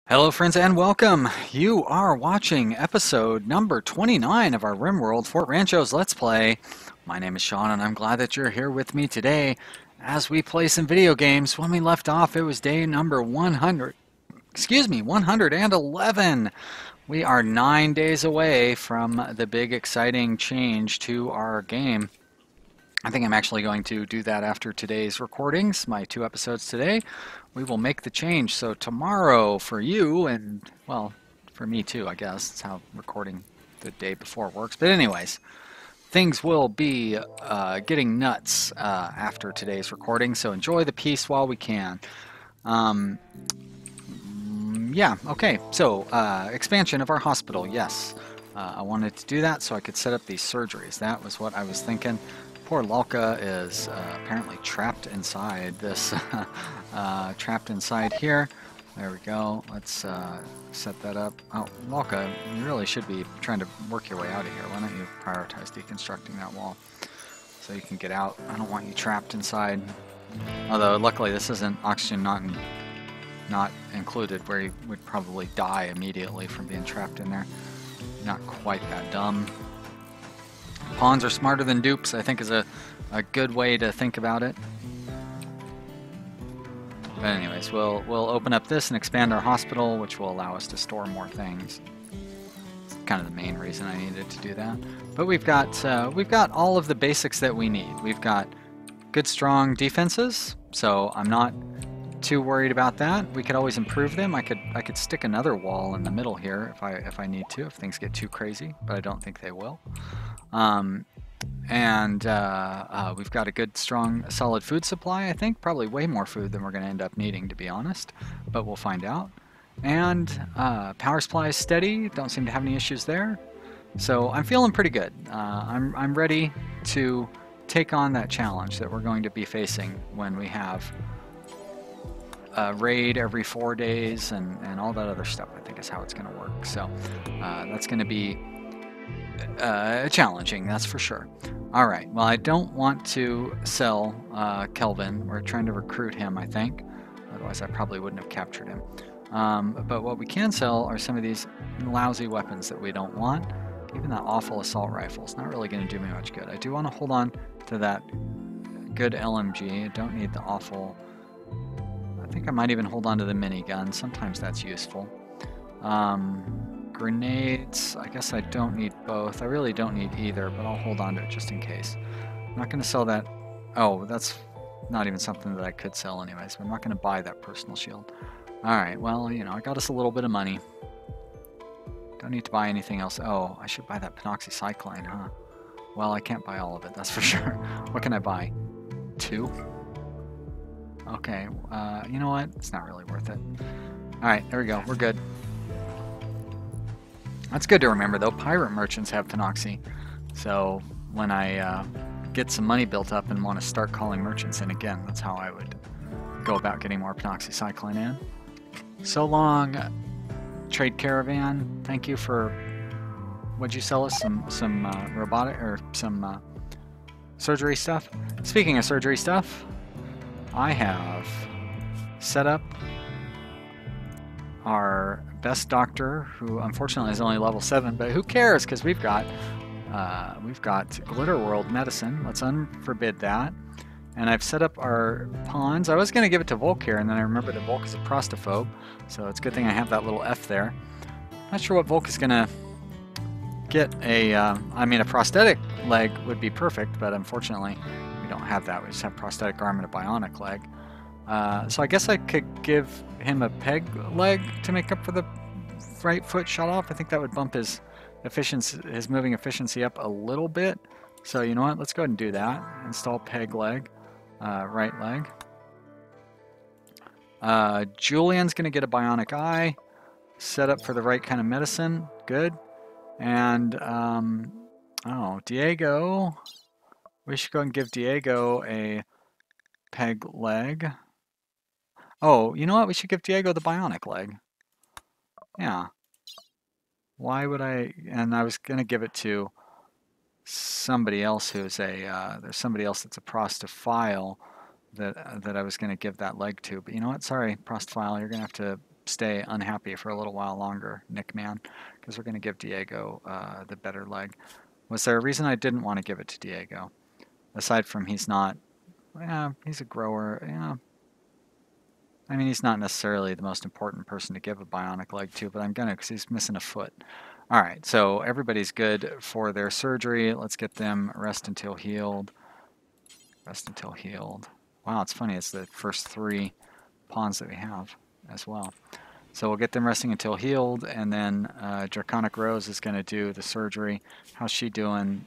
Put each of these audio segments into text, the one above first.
Hello friends and welcome. You are watching episode number 29 of our Rimworld Fort Ranchos Let's Play. My name is Sean and I'm glad that you're here with me today as we play some video games. When we left off it was day number 111. We are 9 days away from the big exciting change to our game. I think I'm actually going to do that after today's recordings, my 2 episodes today. We will make the change. So tomorrow for you, and well, for me too, I guess. It's how recording the day before works. But anyways, things will be getting nuts after today's recording. So enjoy the peace while we can. Yeah, okay. So expansion of our hospital, yes. I wanted to do that so I could set up these surgeries. That was what I was thinking. Poor Lalka is apparently trapped inside this, trapped inside here. There we go. Let's set that up. Oh, Lalka, you really should be trying to work your way out of here. Why don't you prioritize deconstructing that wall so you can get out? I don't want you trapped inside. Although, luckily, this isn't oxygen not included, where you would probably die immediately from being trapped in there. Not quite that dumb. Pawns are smarter than dupes, I think is a good way to think about it. But anyways, we'll open up this and expand our hospital, which will allow us to store more things. It's kind of the main reason I needed to do that. But we've got all of the basics that we need. We've got good, strong defenses, so I'm not too worried about that. We could always improve them. I could stick another wall in the middle here if I need to, if things get too crazy, but I don't think they will. We've got a good, strong, solid food supply, I think. Probably way more food than we're going to end up needing, to be honest, but we'll find out. And power supply is steady. Don't seem to have any issues there. So I'm feeling pretty good. I'm ready to take on that challenge that we're going to be facing when we have a raid every 4 days and all that other stuff, I think is how it's going to work. So that's going to be challenging, that's for sure. Alright, well, I don't want to sell Kelvin. We're trying to recruit him, I think. Otherwise I probably wouldn't have captured him. But what we can sell are some of these lousy weapons that we don't want. Even that awful assault rifle is not really going to do me much good. I do want to hold on to that good LMG. I don't need the awful... I think I might even hold on to the minigun. Sometimes that's useful. Grenades, I guess I don't need both. I really don't need either, but I'll hold on to it just in case. I'm not going to sell that. Oh, that's not even something that I could sell anyways. But I'm not going to buy that personal shield. Alright, well, you know, I got us a little bit of money. Don't need to buy anything else. Oh, I should buy that penoxycycline, huh? Well, I can't buy all of it, that's for sure. What can I buy? 2? Okay, you know what? It's not really worth it. Alright, there we go. We're good. That's good to remember, though. Pirate merchants have Penoxy. So when I get some money built up and want to start calling merchants in again, that's how I would go about getting more Penoxycycline in. So long, Trade Caravan. Thank you for... What'd you sell us? Some robotic... or some surgery stuff? Speaking of surgery stuff, I have set up our best doctor, who unfortunately is only level 7, but who cares, because we've got Glitter World medicine. Let's unforbid that. And I've set up our pawns. I was going to give it to Volk here, and then I remembered that Volk is a prostophobe, so it's a good thing I have that little F there. Not sure what Volk is going to get. I mean, a prosthetic leg would be perfect, but unfortunately we don't have that. We just have prosthetic arm and a bionic leg. So I guess I could give him a peg leg to make up for the right foot shot off. I think that would bump his efficiency, his moving efficiency up a little bit. So you know what? Let's go ahead and do that. Install peg leg, right leg. Julian's going to get a bionic eye. Set up for the right kind of medicine. Good. And oh, Diego. We should go and give Diego a peg leg. Oh, you know what? We should give Diego the bionic leg. Yeah. Why would I? And I was going to give it to somebody else who's a, there's somebody else that's a prostophile that I was going to give that leg to. But you know what? Sorry, prostophile, you're going to have to stay unhappy for a little while longer, Nick Man, because we're going to give Diego the better leg. Was there a reason I didn't want to give it to Diego? Aside from he's not, yeah, he's a grower, yeah. I mean, he's not necessarily the most important person to give a bionic leg to, but I'm gonna because he's missing a foot. All right, so everybody's good for their surgery. Let's get them rest until healed. Rest until healed. Wow, it's funny. It's the first 3 pawns that we have as well. So we'll get them resting until healed, and then Draconic Rose is going to do the surgery. How's she doing?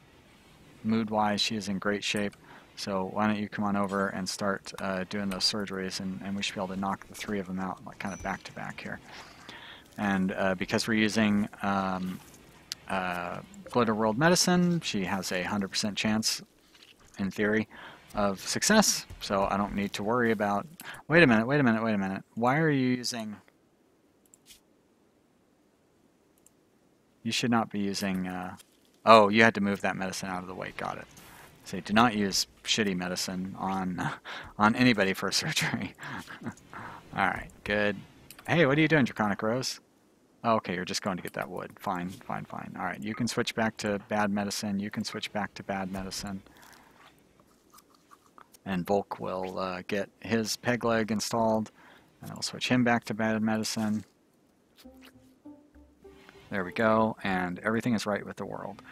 Mood-wise, she is in great shape. So why don't you come on over and start doing those surgeries, and we should be able to knock the 3 of them out, like kind of back to back here. And because we're using Glitter World Medicine, she has a 100% chance, in theory, of success. So I don't need to worry about. Wait a minute. Why are you using? You should not be using. Oh, you had to move that medicine out of the way. Got it. So do not use shitty medicine on anybody for surgery. All right, good. Hey, what are you doing, Draconic Rose? Oh, okay, you're just going to get that wood. Fine. All right, you can switch back to bad medicine. You can switch back to bad medicine. And Volk will get his peg leg installed, and I'll switch him back to bad medicine. There we go, and everything is right with the world.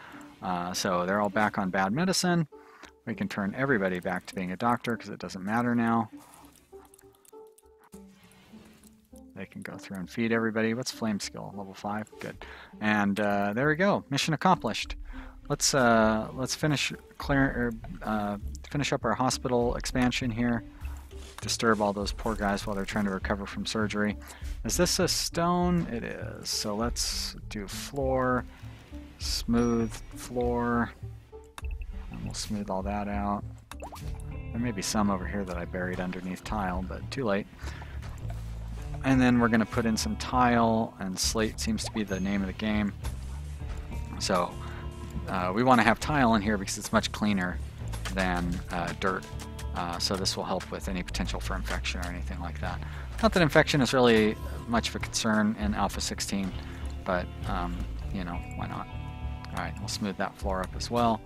So they're all back on bad medicine. We can turn everybody back to being a doctor because it doesn't matter now. They can go through and feed everybody. What's flame skill? Level 5. Good. And there we go. Mission accomplished. Let's finish finish up our hospital expansion here. Disturb all those poor guys while they're trying to recover from surgery. Is this a stone? It is. So let's do floor, smooth floor, and we'll smooth all that out. There may be some over here that I buried underneath tile, but too late. And then we're going to put in some tile, and slate seems to be the name of the game. So we want to have tile in here because it's much cleaner than dirt. So this will help with any potential for infection or anything like that. Not that infection is really much of a concern in Alpha 16, but you know, why not? All right, we'll smooth that floor up as well.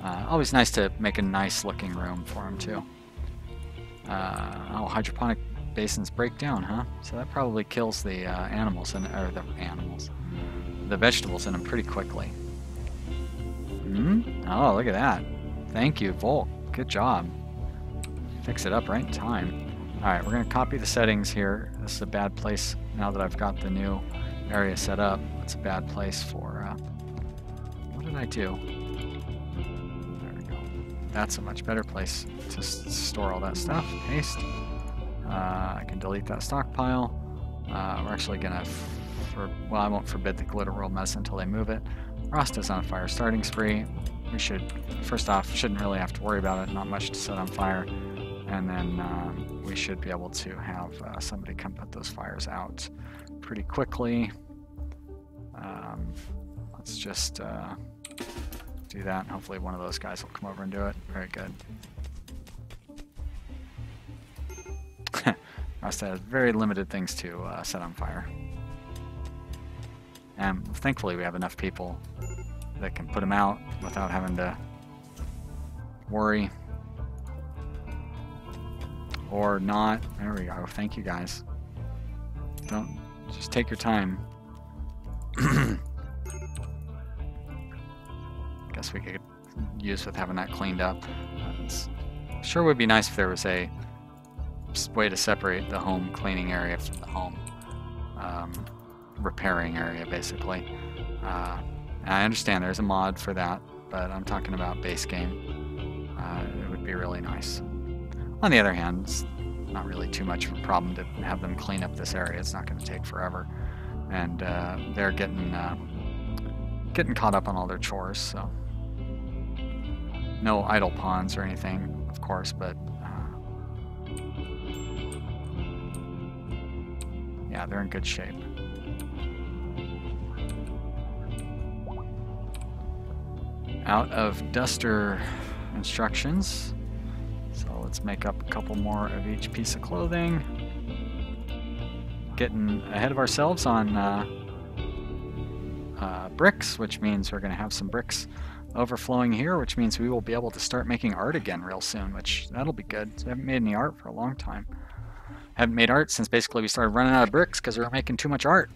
Always nice to make a nice looking room for them too. Oh, hydroponic basins break down, huh? So that probably kills the animals, or the vegetables in them pretty quickly. Oh, look at that. Thank you, Volk. Good job. Fix it up right in time. Alright, we're going to copy the settings here. This is a bad place now that I've got the new area set up. It's a bad place for... what did I do? There we go. That's a much better place to store all that stuff. Paste. I can delete that stockpile. We're actually going to... well, I won't forbid the Glitter World Medicine until they move it. Rosta's on a fire starting spree. We should, first off, shouldn't really have to worry about it. Not much to set on fire. And then we should be able to have somebody come put those fires out pretty quickly. Let's just do that, and hopefully one of those guys will come over and do it. Very good. Rasta has very limited things to set on fire. And thankfully we have enough people that can put them out without having to worry. Or not. There we go. Thank you, guys. Don't just take your time. Guess we could use with having that cleaned up. Sure would be nice if there was a way to separate the home cleaning area from the home repairing area, basically. I understand there's a mod for that, but I'm talking about base game. It would be really nice. On the other hand, it's not really too much of a problem to have them clean up this area. It's not going to take forever. And they're getting caught up on all their chores, so no idle pawns or anything, of course, but yeah, they're in good shape. Out of duster instructions. So let's make up a couple more of each piece of clothing. getting ahead of ourselves on bricks, which means we're going to have some bricks overflowing here, which means we will be able to start making art again real soon, which that'll be good. I haven't made any art for a long time. Haven't made art since basically we started running out of bricks because we were making too much art.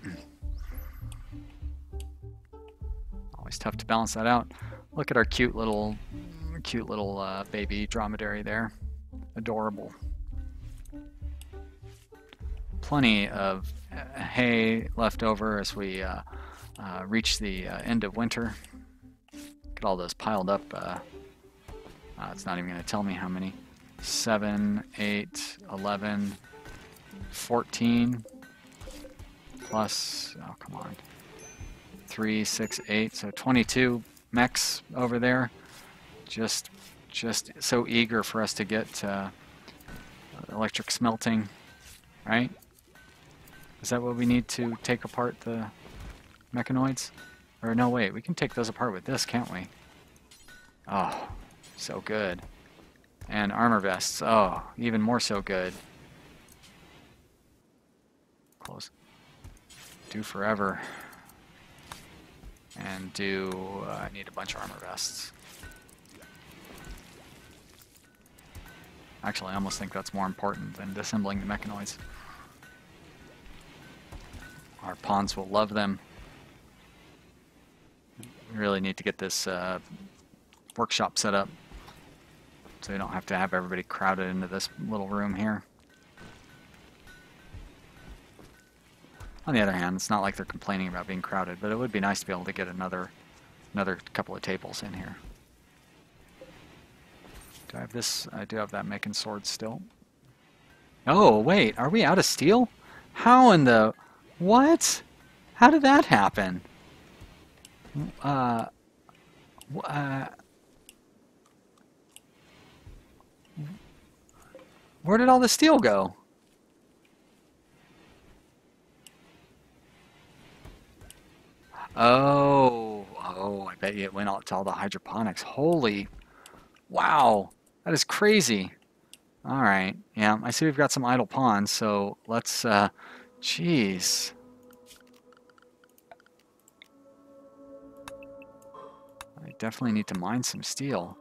Always tough to balance that out. Look at our cute little baby dromedary there. Adorable. Plenty of hay left over as we reach the end of winter. Look at all those piled up. It's not even going to tell me how many. 7, 8, 11, 14, plus, oh come on, 3, 6, 8, so 22 mechs over there. Just so eager for us to get electric smelting, right? Is that what we need to take apart the mechanoids? Or no, wait, we can take those apart with this, can't we? Oh, so good. And armor vests, oh, even more so good. Close. Do forever. And do, I need a bunch of armor vests. Actually, I almost think that's more important than disassembling the mechanoids. Our pawns will love them. We really need to get this workshop set up so we don't have to have everybody crowded into this little room here. On the other hand, it's not like they're complaining about being crowded, but it would be nice to be able to get another couple of tables in here. Do I have this? I do have that making swords still. Oh, wait, are we out of steel? How in the... What? How did that happen? Where did all the steel go? Oh, I bet you it went out to all the hydroponics. Holy, wow, that is crazy. All right, yeah, I see we've got some idle pawns, so let's, jeez. I definitely need to mine some steel.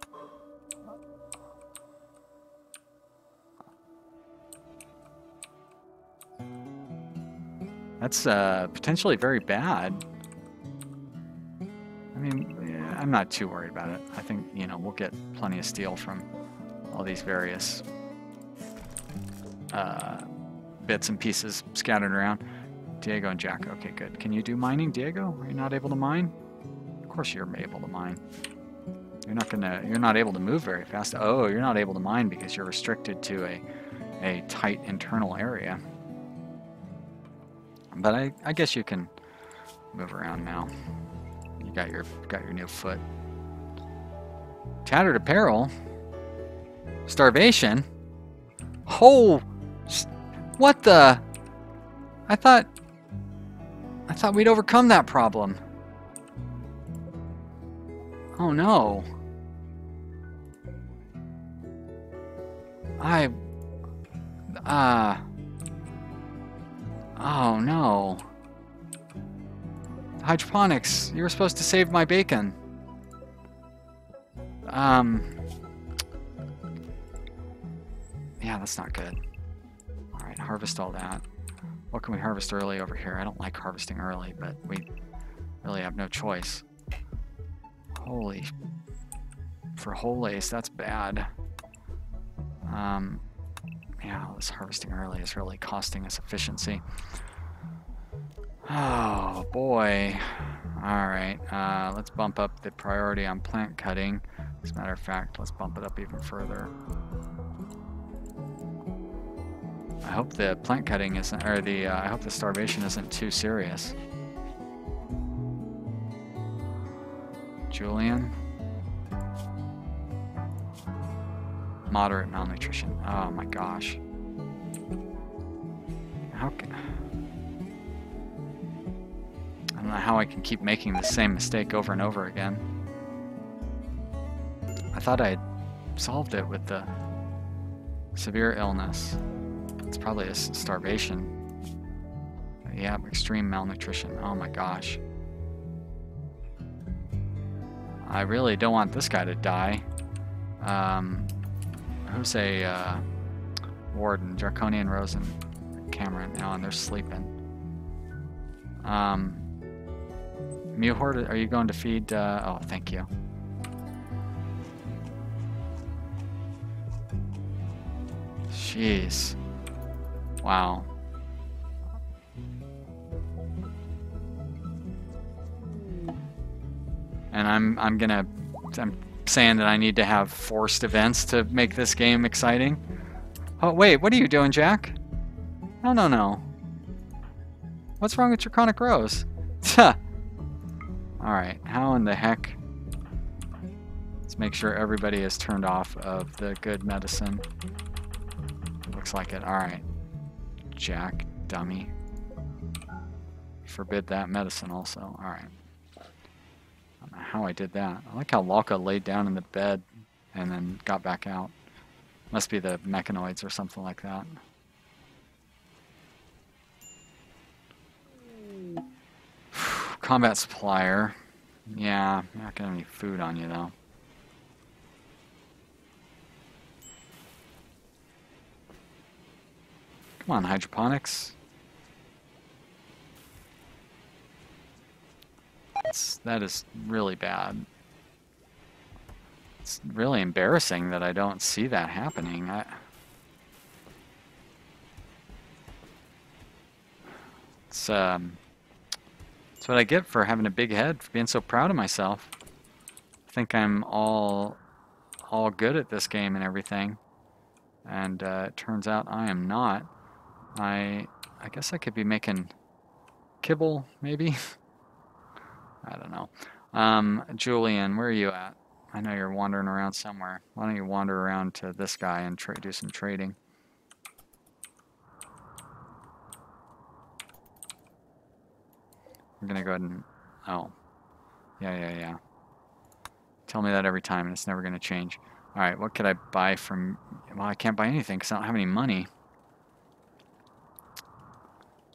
That's potentially very bad. I mean, yeah, I'm not too worried about it. I think, you know, we'll get plenty of steel from all these various bits and pieces scattered around. Diego and Jack, okay, good. Can you do mining, Diego? Are you not able to mine? Of course you're able to mine. You're not able to move very fast. Oh, you're not able to mine because you're restricted to a tight internal area. But I guess you can move around now. You got your new foot. Tattered apparel. Starvation. Oh, what the? I thought we'd overcome that problem. Oh no. Oh no. Hydroponics, you were supposed to save my bacon. Yeah, that's not good. Alright, harvest all that. What can we harvest early over here? I don't like harvesting early, but we really have no choice. Holy... For Holes, that's bad. Yeah, this harvesting early is really costing us efficiency. Oh boy. Alright, let's bump up the priority on plant cutting. As a matter of fact, let's bump it up even further. I hope the plant cutting isn't, or I hope the starvation isn't too serious. Julian? Moderate malnutrition. Oh my gosh. How can... I don't know how I can keep making the same mistake over and over again. I thought I had solved it with the severe illness. It's probably a starvation. Yep, extreme malnutrition. Oh my gosh. I really don't want this guy to die. Who's a warden? Draconian, Rose, and Cameron. Oh, and they're sleeping. Mewhort, are you going to feed? Oh, thank you. Jeez. Wow. And I'm saying that I need to have forced events to make this game exciting. Oh, wait, what are you doing, Jack? No, no, no. What's wrong with your chronic rose? Alright, how in the heck? Let's make sure everybody is turned off of the good medicine. Looks like it. Alright. Jack, dummy. Forbid that medicine also. Alright. I don't know how I did that. I like how Lalka laid down in the bed and then got back out. Must be the mechanoids or something like that. Combat supplier. Yeah, not gonna have any food on you though. Come on, hydroponics. That is really bad. It's really embarrassing that I don't see that happening. It's what I get for having a big head, for being so proud of myself. I think I'm all good at this game and everything, and it turns out I am not. I guess I could be making kibble, maybe. I don't know. Julian, where are you at? I know you're wandering around somewhere. Why don't you wander around to this guy and do some trading? I'm gonna go ahead and... Oh. Yeah. Tell me that every time and it's never gonna change. Alright, what could I buy from... Well, I can't buy anything because I don't have any money.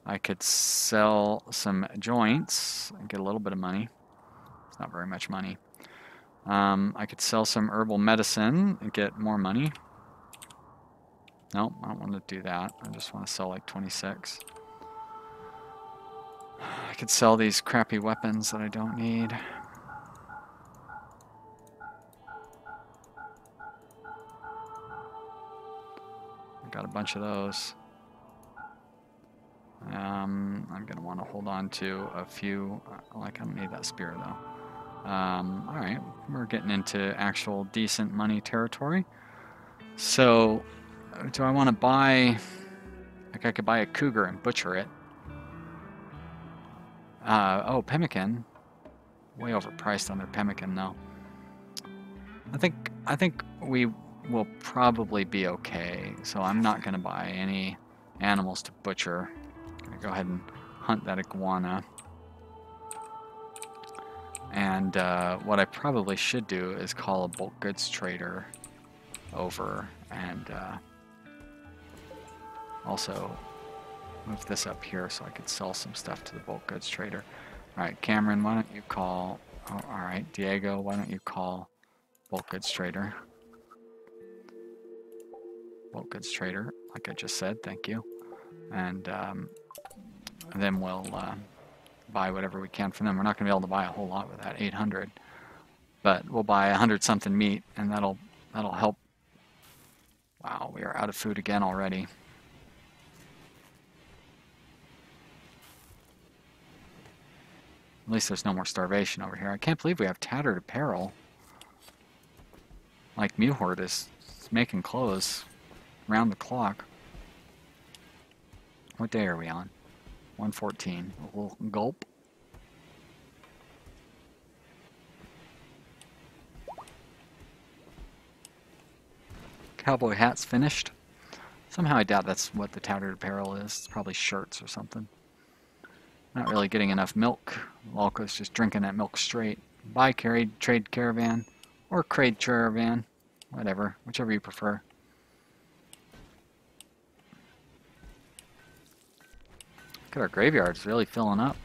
I could sell some joints and get a little bit of money. It's not very much money. I could sell some herbal medicine and get more money. Nope, I don't want to do that. I just want to sell like 26. I could sell these crappy weapons that I don't need. I got a bunch of those. I'm going to want to hold on to a few. I don't need that spear though. Alright, we're getting into actual decent money territory. So, do I want to buy... Like I could buy a cougar and butcher it. Oh, pemmican. Way overpriced on their pemmican though. I think we will probably be okay. So I'm not going to buy any animals to butcher. I'm going to go ahead and hunt that iguana. And what I probably should do is call a bulk goods trader over and also move this up here so I could sell some stuff to the bulk goods trader. Alright, Cameron, why don't you call... Oh, alright, Diego, why don't you call bulk goods trader? Bulk goods trader, like I just said, thank you. And then we'll buy whatever we can from them. We're not going to be able to buy a whole lot with that 800, but we'll buy 100 something meat, and that'll help. Wow, we are out of food again already. At least there's no more starvation over here. I can't believe we have tattered apparel. Like Mewhort is making clothes round the clock. What day are we on? 114. A little gulp. Cowboy hat's finished. Somehow I doubt that's what the tattered apparel is. It's probably shirts or something. Not really getting enough milk. Lalka's just drinking that milk straight. Buy trade caravan or crate caravan. Whatever. Whichever you prefer. Look at our graveyard, it's really filling up.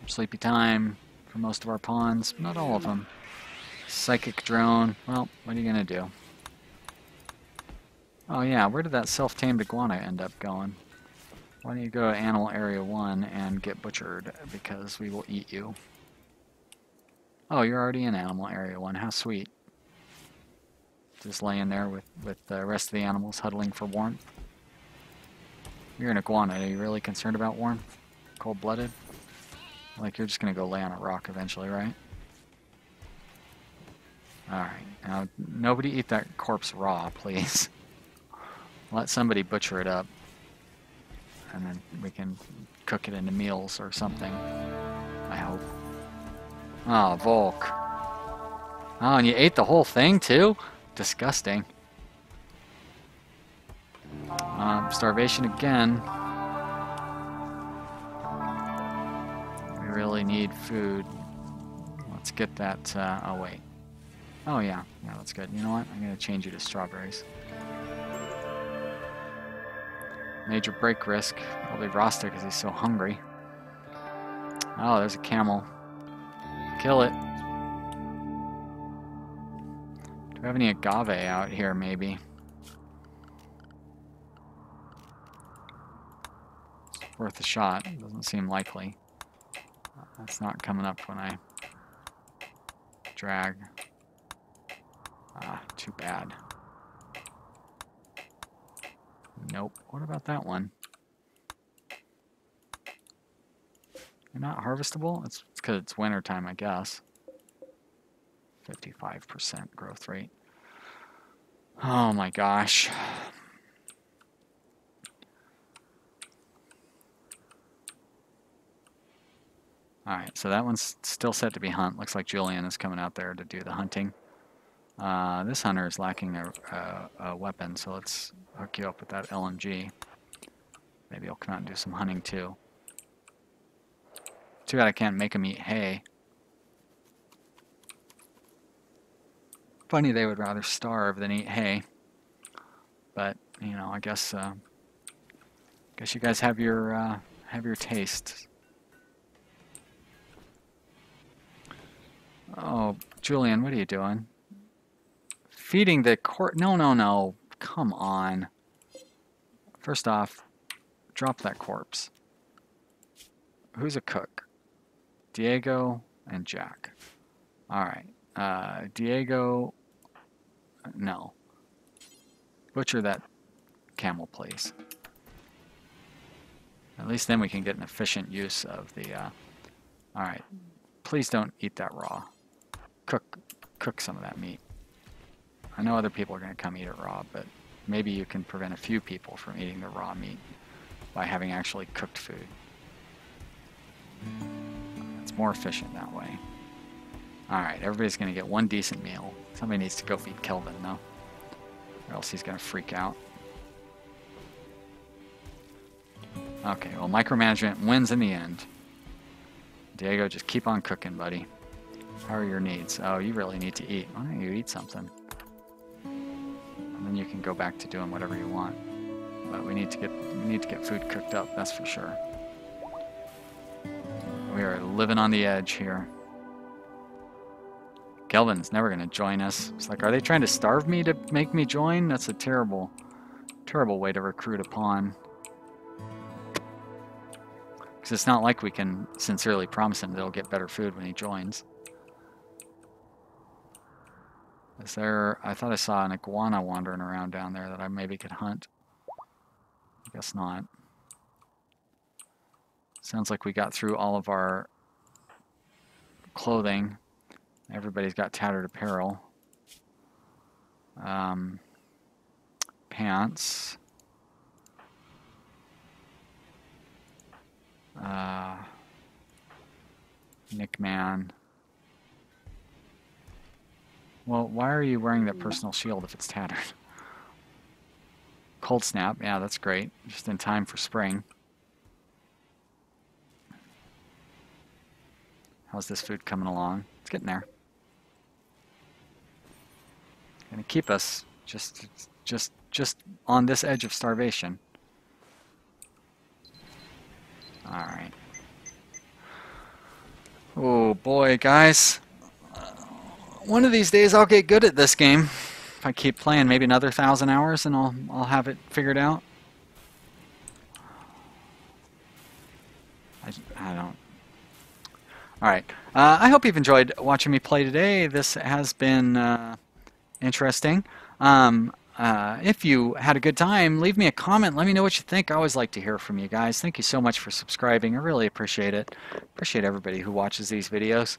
Sleepy time for most of our pawns, not all of them. Psychic drone, well, what are you gonna do? Oh yeah, where did that self-tamed iguana end up going? Why don't you go to Animal Area 1 and get butchered, because we will eat you. Oh, you're already in Animal Area 1, how sweet. Just laying there with the rest of the animals huddling for warmth. You're an iguana, are you really concerned about warmth? Cold-blooded? Like you're just gonna go lay on a rock eventually, right? Alright, now nobody eat that corpse raw, please. Let somebody butcher it up. And then we can cook it into meals or something. I hope. Oh, Volk. Oh, and you ate the whole thing too? Disgusting. Starvation again. We really need food. Let's get that, oh wait. Oh yeah, that's good. You know what? I'm gonna change you to strawberries. Major break risk. Probably Rasta because he's so hungry. Oh, there's a camel. Kill it. Do we have any agave out here, maybe? It's worth a shot. Doesn't seem likely. That's not coming up when I drag. Ah, too bad. Nope. What about that one? They're not harvestable? It's because it's winter time, I guess. 55% growth rate. Oh my gosh. Alright, so that one's still set to be hunt. Looks like Julian is coming out there to do the hunting. This hunter is lacking a weapon, so let's hook you up with that LMG. Maybe he'll come out and do some hunting too. Too bad I can't make him eat hay. Funny they would rather starve than eat hay. But, you know, I guess you guys have your taste. Oh, Julian, what are you doing? Feeding the corpse. No. Come on. First off, drop that corpse. Who's a cook? Diego and Jack. Alright. Diego. No. Butcher that camel, please. At least then we can get an efficient use of the... Alright. Please don't eat that raw. Cook some of that meat. I know other people are going to come eat it raw, but maybe you can prevent a few people from eating the raw meat by having actually cooked food. It's more efficient that way. Alright, everybody's going to get one decent meal. Somebody needs to go feed Kelvin, though. Or else he's going to freak out. Okay, well, micromanagement wins in the end. Diego, just keep on cooking, buddy. How are your needs? Oh, you really need to eat. Why don't you eat something? And then you can go back to doing whatever you want. But we need to get food cooked up, that's for sure. We are living on the edge here. Kelvin's never going to join us. It's like, are they trying to starve me to make me join? That's a terrible, terrible way to recruit a pawn. Because it's not like we can sincerely promise him that he'll get better food when he joins. Is there... I thought I saw an iguana wandering around down there that I maybe could hunt. I guess not. Sounds like we got through all of our clothing. Everybody's got tattered apparel. Pants. Nickman. Well, why are you wearing that personal shield if it's tattered? Cold snap. Yeah, that's great. Just in time for spring. How's this food coming along? It's getting there. Gonna keep us just on this edge of starvation. Alright. Oh boy, guys. One of these days I'll get good at this game. If I keep playing maybe another 1,000 hours and I'll have it figured out. I don't. Alright. I hope you've enjoyed watching me play today. This has been interesting. If you had a good time, leave me a comment. Let me know what you think. I always like to hear from you guys. Thank you so much for subscribing. I really appreciate it. Appreciate everybody who watches these videos.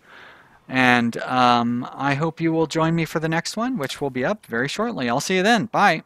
And I hope you will join me for the next one, which will be up very shortly. I'll see you then. Bye.